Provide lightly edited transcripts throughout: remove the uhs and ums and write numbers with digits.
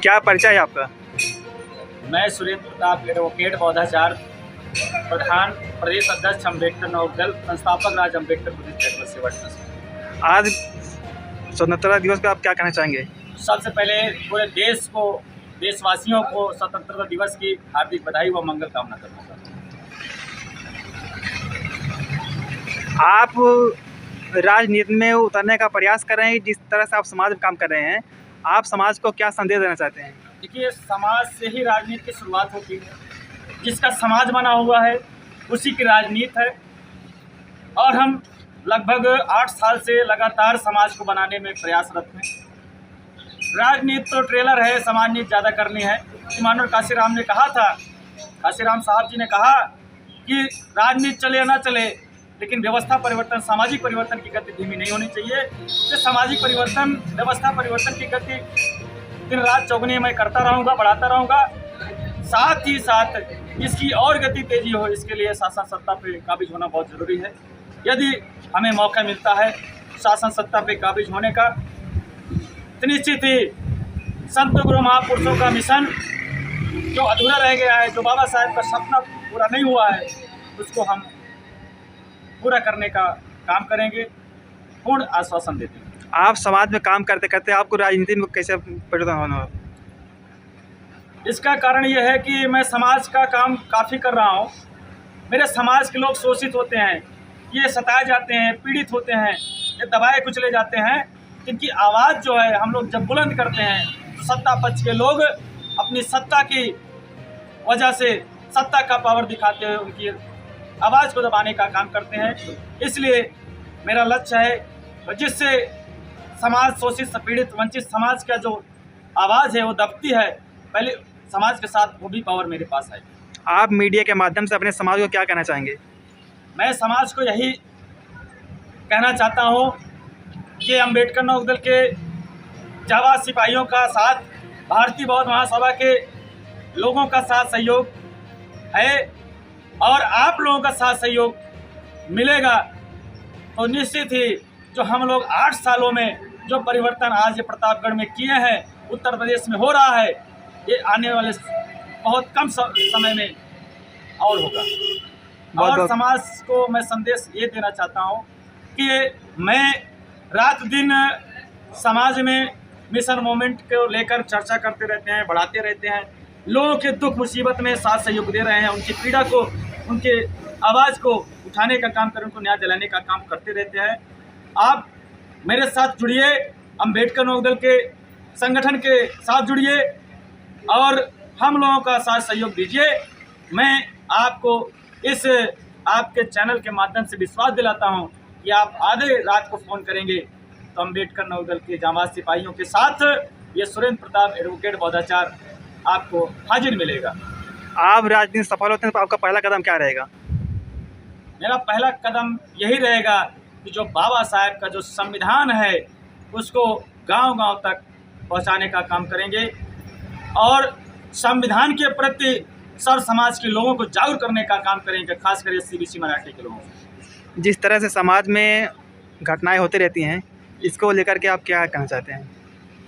क्या परिचय है आपका? मैं सुरेंद्र प्रताप एडवोकेट बौद्धाचार, प्रधान प्रदेश अध्यक्ष अम्बेडकर नवोदय, संस्थापक राज अम्बेडकर बुद्धिस्ट चैरिटेबल सेवा ट्रस्ट। आज स्वतंत्रता दिवस पे आप क्या कहना चाहेंगे? सबसे पहले पूरे देश को, देशवासियों को स्वतंत्रता दिवस की हार्दिक बधाई व मंगल कामना करना चाहता हूँ। आप राजनीति में उतरने का प्रयास कर रहे हैं, जिस तरह से आप समाज में काम कर रहे हैं, आप समाज को क्या संदेश देना चाहते हैं? देखिए, समाज से ही राजनीति की शुरुआत होती है। जिसका समाज बना हुआ है उसी की राजनीति है, और हम लगभग 8 साल से लगातार समाज को बनाने में प्रयासरत हैं। राजनीति तो ट्रेलर है, समाज नीति ज़्यादा करनी है। मानव काशीराम ने कहा था, काशीराम साहब जी ने कहा कि राजनीति चले या ना चले, लेकिन व्यवस्था परिवर्तन, सामाजिक परिवर्तन की गति धीमी नहीं होनी चाहिए। तो सामाजिक परिवर्तन, व्यवस्था परिवर्तन की गति दिन रात चौगुनी मैं करता रहूँगा, बढ़ाता रहूँगा। साथ ही साथ इसकी और गति तेजी हो, इसके लिए शासन सत्ता पे काबिज होना बहुत ज़रूरी है। यदि हमें मौका मिलता है शासन सत्ता पे काबिज होने का, तो निश्चित ही संत गुरु महापुरुषों का मिशन जो अधूरा रह गया है, जो बाबा साहेब का सपना पूरा नहीं हुआ है, उसको हम पूरा करने का काम करेंगे, पूर्ण आश्वासन देते हैं। आप समाज में काम करते करते आपको राजनीति में कैसे परिवर्तन होना? इसका कारण यह है कि मैं समाज का काम काफ़ी कर रहा हूँ। मेरे समाज के लोग शोषित होते हैं, ये सताए जाते हैं, पीड़ित होते हैं, ये दबाए कुचले जाते हैं। इनकी आवाज़ जो है हम लोग जब बुलंद करते हैं, सत्ता पक्ष के लोग अपनी सत्ता की वजह से, सत्ता का पावर दिखाते हुए उनकी आवाज़ को दबाने का काम करते हैं। इसलिए मेरा लक्ष्य है जिससे समाज शोषित, पीड़ित, वंचित समाज का जो आवाज़ है वो दबती है, पहले समाज के साथ वो भी पावर मेरे पास है। आप मीडिया के माध्यम से अपने समाज को क्या कहना चाहेंगे? मैं समाज को यही कहना चाहता हूँ कि अम्बेडकर नवोदय के जाबाज सिपाहियों का साथ, भारतीय बौद्ध महासभा के लोगों का साथ सहयोग है, और आप लोगों का साथ सहयोग मिलेगा तो निश्चित ही जो हम लोग 8 सालों में जो परिवर्तन आज ये प्रतापगढ़ में किए हैं, उत्तर प्रदेश में हो रहा है, ये आने वाले बहुत कम समय में और होगा। और समाज को मैं संदेश ये देना चाहता हूँ कि मैं रात दिन समाज में मिशन मूवमेंट को लेकर चर्चा करते रहते हैं, बढ़ाते रहते हैं। लोगों के दुख मुसीबत में साथ सहयोग दे रहे हैं, उनकी पीड़ा को, उनके आवाज़ को उठाने का काम कर, उनको न्याय दिलाने का काम करते रहते हैं। आप मेरे साथ जुड़िए, अम्बेडकर नवोदय के संगठन के साथ जुड़िए और हम लोगों का साथ सहयोग दीजिए। मैं आपको इस आपके चैनल के माध्यम से विश्वास दिलाता हूं कि आप आधे रात को फ़ोन करेंगे तो अम्बेडकर नवोदय के जाबाज सिपाहियों के साथ ये सुरेंद्र प्रताप एडवोकेट बौद्धाचार आपको हाजिर मिलेगा। आप राजनीति सफल होते हैं तो आपका पहला कदम क्या रहेगा? मेरा पहला कदम यही रहेगा कि जो बाबा साहेब का जो संविधान है उसको गांव-गांव तक पहुंचाने का काम करेंगे, और संविधान के प्रति सर्व समाज के लोगों को जागरूक करने का काम करेंगे, खासकर एससी-बीसी मराठी के लोगों को। जिस तरह से समाज में घटनाएं होती रहती हैं, इसको लेकर के आप क्या कहना चाहते हैं?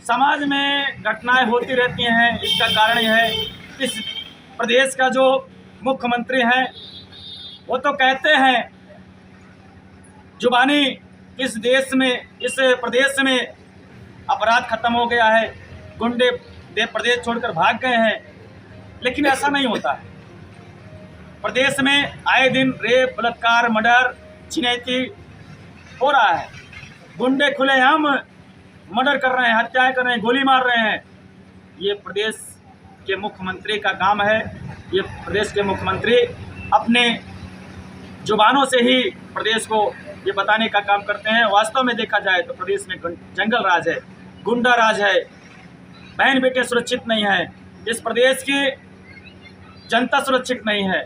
समाज में घटनाएं होती रहती हैं, इसका कारण यह है इस प्रदेश का जो मुख्यमंत्री हैं वो तो कहते हैं जुबानी इस देश में, इस प्रदेश में अपराध खत्म हो गया है, गुंडे प्रदेश छोड़कर भाग गए हैं, लेकिन ऐसा नहीं होता है। प्रदेश में आए दिन रेप, बलात्कार, मर्डर, छिनैती हो रहा है। गुंडे खुलेआम मर्डर कर रहे हैं, हत्याएं कर रहे हैं, गोली मार रहे हैं। ये प्रदेश के मुख्यमंत्री का काम है। ये प्रदेश के मुख्यमंत्री अपने जुबानों से ही प्रदेश को ये बताने का काम करते हैं। वास्तव में देखा जाए तो प्रदेश में जंगल राज है, गुंडा राज है, बहन बेटे सुरक्षित नहीं है, इस प्रदेश की जनता सुरक्षित नहीं है।